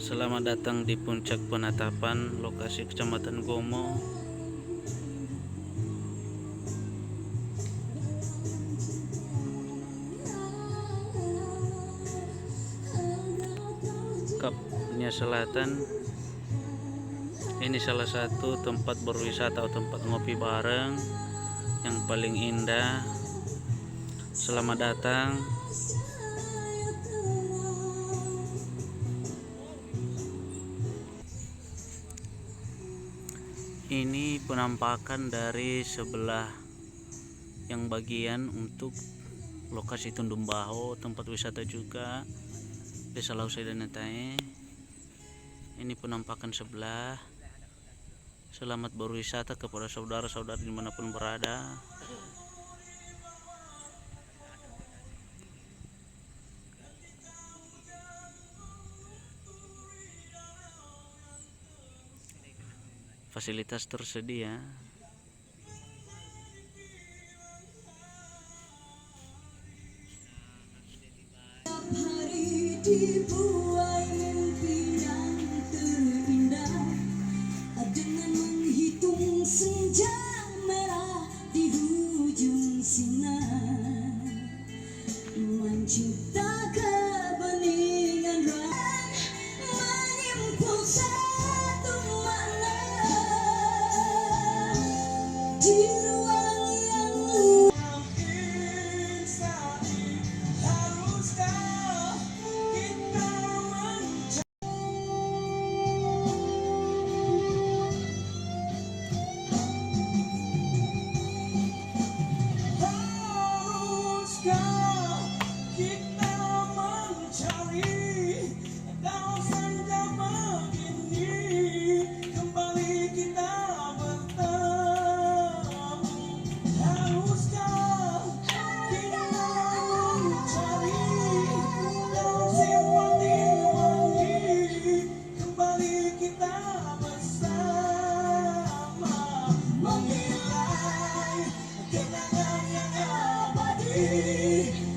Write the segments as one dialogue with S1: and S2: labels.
S1: Selamat datang di Puncak Penatapan, lokasi Kecamatan Gomo. Kapnya Selatan. Ini salah satu tempat berwisata atau tempat ngopi bareng yang paling indah. Selamat datang. Ini penampakan dari sebelah yang bagian untuk lokasi Tundung Baho, tempat wisata juga Desa Lausai dan Netae. Ini penampakan sebelah. Selamat berwisata kepada saudara-saudara dimanapun berada. Fasilitas tersedia.
S2: Hari dibuai mimpi yang terindah dengan menghitung senja merah di hujung sinar, mencipta kebeningan menyimpul satu makna di ruang yang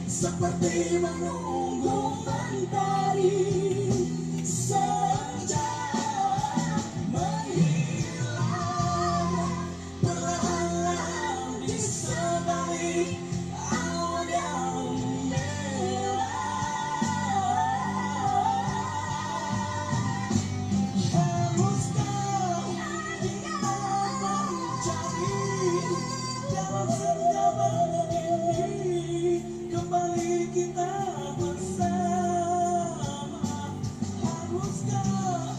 S2: seperti menunggu mentari senja menghilang perlahan di sebalik awan yang merah. Haruskah kita mencari dalam senja begini, kembali kita bersama. Haruskah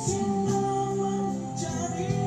S2: kita mencari